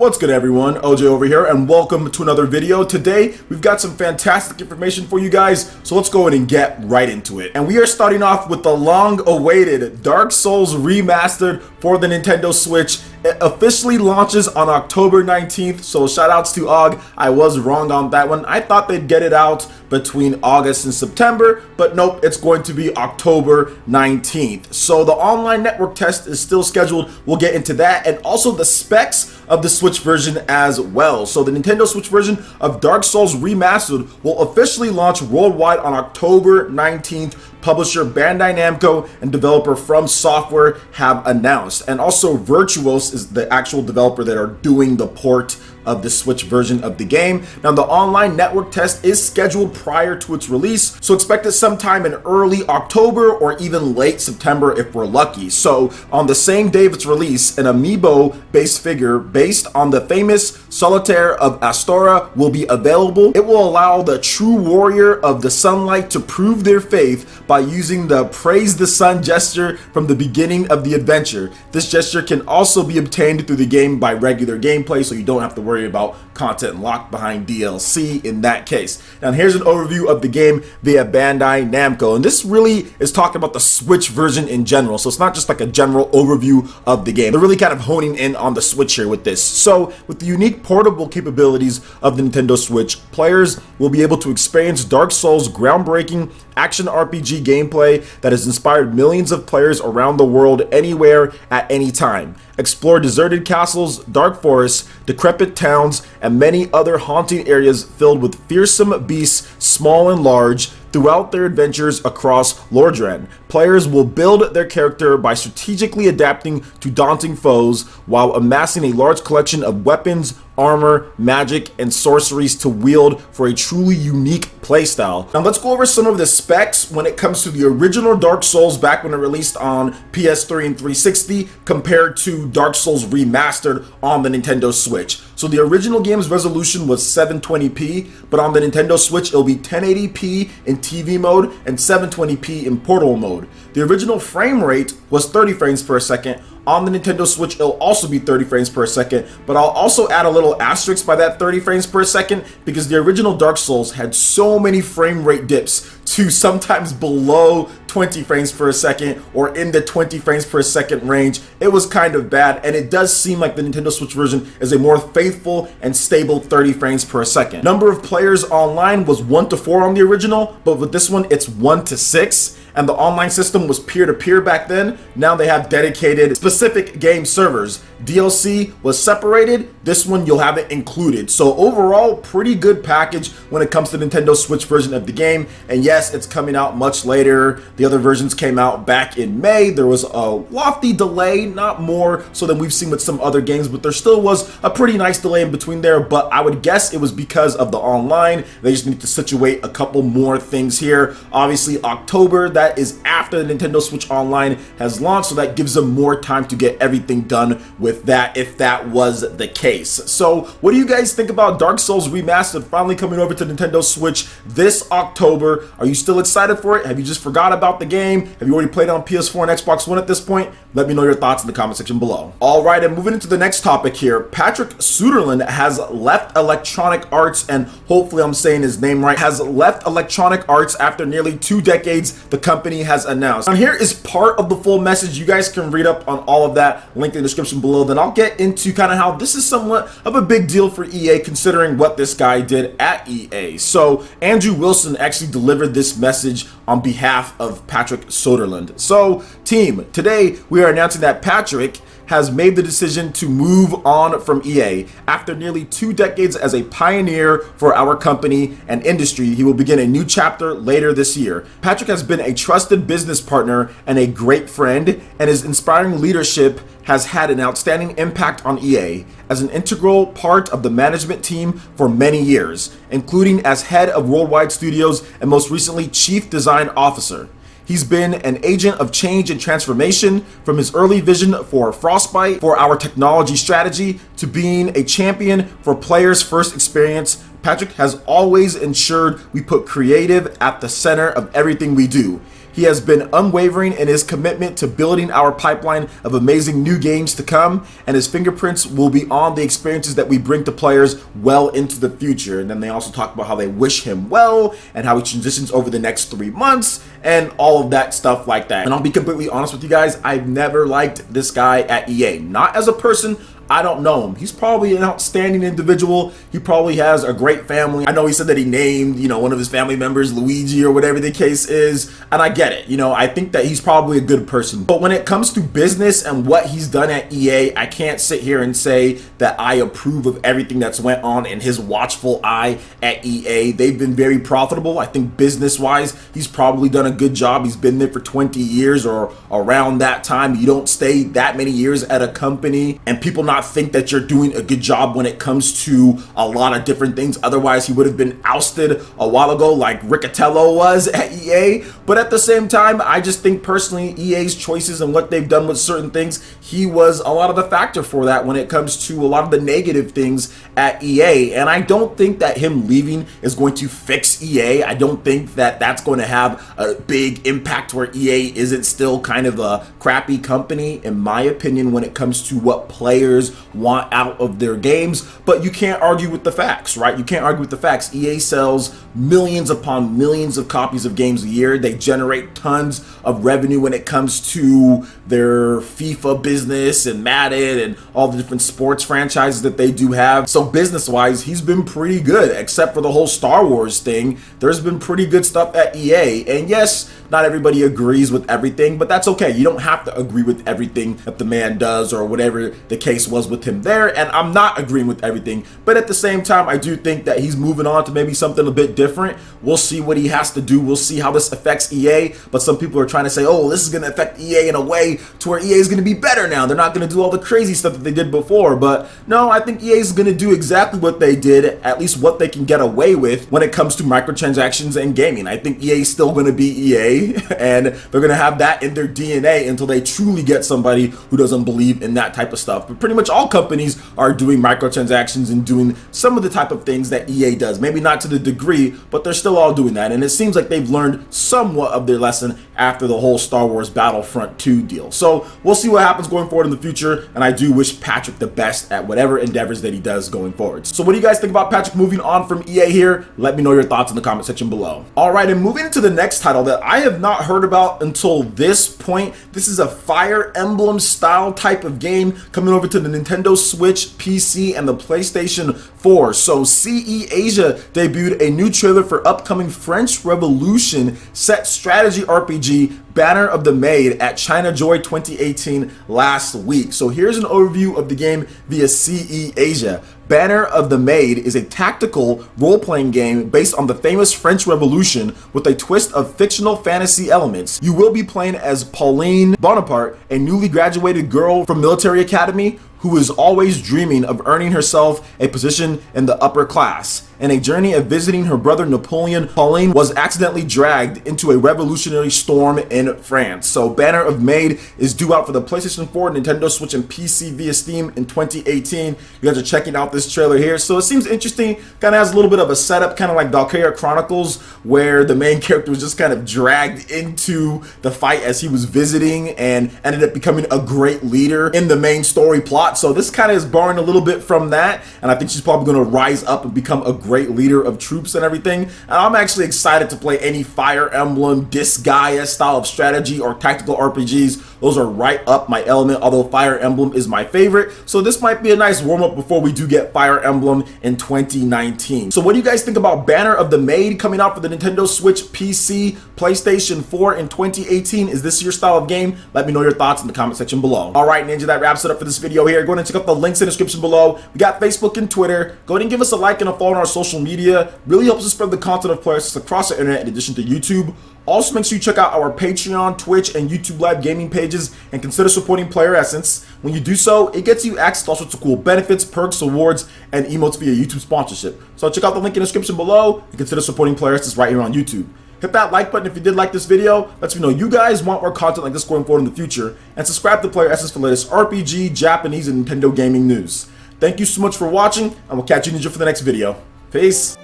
What's good everyone, OJ over here, and welcome to another video. Today, we've got some fantastic information for you guys, so let's go ahead and get right into it. And we are starting off with the long-awaited Dark Souls Remastered for the Nintendo Switch. It officially launches on October 19th, so shoutouts to OG. I was wrong on that one. I thought they'd get it out between August and September, but nope, it's going to be October 19th. So the online network test is still scheduled. We'll get into that, and also the specs of the Switch version as well. So the Nintendo Switch version of Dark Souls Remastered will officially launch worldwide on October 19th. Publisher Bandai Namco and developer From Software have announced. And also Virtuos is the actual developer that are doing the port of the Switch version of the game. Now the online network test is scheduled prior to its release, so expect it sometime in early October or even late September if we're lucky. So on the same day of its release, an amiibo based figure based on the famous Solitaire of Astora will be available. It will allow the true warrior of the sunlight to prove their faith by using the praise the sun gesture from the beginning of the adventure. This gesture can also be obtained through the game by regular gameplay, so you don't have to worry about content locked behind DLC in that case. Now here's an overview of the game via Bandai Namco, and this really is talking about the Switch version in general, so it's not just like a general overview of the game. They're really kind of honing in on the Switch here with this. So with the unique portable capabilities of the Nintendo Switch, players will be able to experience Dark Souls' groundbreaking action RPG gameplay that has inspired millions of players around the world anywhere at any time. Explore deserted castles, dark forests, decrepit towns, and many other haunting areas filled with fearsome beasts, small and large, throughout their adventures across Lordran. Players will build their character by strategically adapting to daunting foes while amassing a large collection of weapons, armor, magic, and sorceries to wield for a truly unique playstyle. Now let's go over some of the specs when it comes to the original Dark Souls back when it released on PS3 and 360 compared to Dark Souls Remastered on the Nintendo Switch. So the original game's resolution was 720p, but on the Nintendo Switch it'll be 1080p in TV mode and 720p in portable mode. The original frame rate was 30 frames per second. On the Nintendo Switch, it'll also be 30 frames per second, but I'll also add a little asterisk by that 30 frames per second because the original Dark Souls had so many frame rate dips to sometimes below 20 frames per second or in the 20 frames per second range. It was kind of bad, and it does seem like the Nintendo Switch version is a more faithful and stable 30 frames per second. Number of players online was 1 to 4 on the original, but with this one it's 1 to 6. And the online system was peer-to-peer back then. Now they have dedicated specific game servers. DLC was separated. This one you'll have it included. So overall, pretty good package when it comes to the Nintendo Switch version of the game. And yes, it's coming out much later. The other versions came out back in May. There was a lofty delay, not more so than we've seen with some other games, but there still was a pretty nice delay in between there. But I would guess it was because of the online. They just need to situate a couple more things here. Obviously, October, that is after the Nintendo Switch Online has launched, so that gives them more time to get everything done with that, if that was the case. So what do you guys think about Dark Souls Remastered finally coming over to Nintendo Switch this October? Are you still excited for it? Have you just forgot about the game? Have you already played it on PS4 and Xbox One at this point? Let me know your thoughts in the comment section below. Alright, and moving into the next topic here, Patrick Soderlund has left Electronic Arts, and hopefully I'm saying his name right, has left Electronic Arts after nearly 2 decades, the company has announced. And here is part of the full message. You guys can read up on all of that, link in the description below. Then I'll get into kind of how this is somewhat of a big deal for EA considering what this guy did at EA. So Andrew Wilson actually delivered this message on behalf of Patrick Soderlund. So team, today we are announcing that Patrick has made the decision to move on from EA. After nearly 2 decades as a pioneer for our company and industry, he will begin a new chapter later this year. Patrick has been a trusted business partner and a great friend, and his inspiring leadership has had an outstanding impact on EA as an integral part of the management team for many years, including as head of Worldwide Studios and most recently Chief Design Officer. He's been an agent of change and transformation from his early vision for Frostbite, for our technology strategy, to being a champion for players' first experience. Patrick has always ensured we put creative at the center of everything we do. He has been unwavering in his commitment to building our pipeline of amazing new games to come, and his fingerprints will be on the experiences that we bring to players well into the future. And then they also talk about how they wish him well and how he transitions over the next 3 months and all of that stuff like that. And I'll be completely honest with you guys, I've never liked this guy at EA. Not as a person, I don't know him. He's probably an outstanding individual. He probably has a great family. I know he said that he named, one of his family members Luigi or whatever the case is, and I get it. I think that he's probably a good person. But when it comes to business and what he's done at EA, I can't sit here and say that I approve of everything that's went on in his watchful eye at EA. They've been very profitable. I think business-wise, he's probably done a good job. He's been there for 20 years or around that time. You don't stay that many years at a company and people not think that you're doing a good job when it comes to a lot of different things. Otherwise, he would have been ousted a while ago like Riccatello was at EA. But at the same time, I just think personally EA's choices and what they've done with certain things, he was a lot of the factor for that when it comes to a lot of the negative things at EA. And I don't think that him leaving is going to fix EA. I don't think that that's going to have a big impact where EA isn't still kind of a crappy company, in my opinion, when it comes to what players want out of their games. But you can't argue with the facts, right? You can't argue with the facts. EA sells millions upon millions of copies of games a year. They generate tons of revenue when it comes to their FIFA business and Madden and all the different sports franchises that they do have. So business-wise, he's been pretty good, except for the whole Star Wars thing. There's been pretty good stuff at EA. And yes, not everybody agrees with everything, but that's okay. You don't have to agree with everything that the man does or whatever the case was with him there. And I'm not agreeing with everything, but at the same time, I do think that he's moving on to maybe something a bit different. We'll see what he has to do. We'll see how this affects EA. But some people are trying to say, oh, this is going to affect EA in a way to where EA is going to be better now. They're not going to do all the crazy stuff that they did before. But no, I think EA is going to do exactly what they did, at least what they can get away with when it comes to microtransactions and gaming. I think EA is still going to be EA, and they're going to have that in their DNA until they truly get somebody who doesn't believe in that type of stuff. But pretty much all companies are doing microtransactions and doing some of the type of things that EA does. Maybe not to the degree, but they're still all doing that. And it seems like they've learned somewhat of their lesson after the whole Star Wars Battlefront 2 deal. So we'll see what happens going forward in the future. And I do wish Patrick the best at whatever endeavors that he does going forward. So what do you guys think about Patrick moving on from EA here? Let me know your thoughts in the comment section below. All right, and moving into the next title that I have not heard about until this point. This is a Fire Emblem style type of game coming over to the Nintendo Switch, PC, and the PlayStation 4. So CE Asia debuted a new trailer for upcoming French Revolution set strategy RPG Banner of the Maid at China Joy 2018 last week. So here's an overview of the game via CE Asia. Banner of the Maid is a tactical role-playing game based on the famous French Revolution with a twist of fictional fantasy elements. You will be playing as Pauline Bonaparte, a newly graduated girl from military academy who is always dreaming of earning herself a position in the upper class. In a journey of visiting her brother Napoleon, Pauline was accidentally dragged into a revolutionary storm in France. So Banner of Maid is due out for the PlayStation 4, Nintendo Switch, and PC via Steam in 2018. You guys are checking out this trailer here. So it seems interesting. Kind of has a little bit of a setup, kind of like Valkyria Chronicles, where the main character was just kind of dragged into the fight as he was visiting and ended up becoming a great leader in the main story plot. So this kind of is borrowing a little bit from that, and I think she's probably going to rise up and become a great leader of troops and everything. And I'm actually excited to play any Fire Emblem, Disgaea style of strategy or tactical RPGs. Those are right up my element, although Fire Emblem is my favorite. So this might be a nice warm-up before we do get Fire Emblem in 2019. So what do you guys think about Banner of the Maid coming out for the Nintendo Switch, PC, PlayStation 4 in 2018? Is this your style of game? Let me know your thoughts in the comment section below. All right, Ninja, that wraps it up for this video here. Go ahead and check out the links in the description below. We got Facebook and Twitter. Go ahead and give us a like and a follow on our social media. Really helps us spread the content of PlayerEssence across the internet in addition to YouTube. Also, make sure you check out our Patreon, Twitch, and YouTube live gaming pages and consider supporting PlayerEssence. When you do so, it gets you access to all sorts of cool benefits, perks, awards, and emotes via YouTube sponsorship. So check out the link in the description below and consider supporting PlayerEssence right here on YouTube. Hit that like button if you did like this video. Lets me know you guys want more content like this going forward in the future. And subscribe to PlayerEssence for the latest RPG, Japanese, and Nintendo gaming news. Thank you so much for watching, and we'll catch you, Ninja, for the next video. Peace.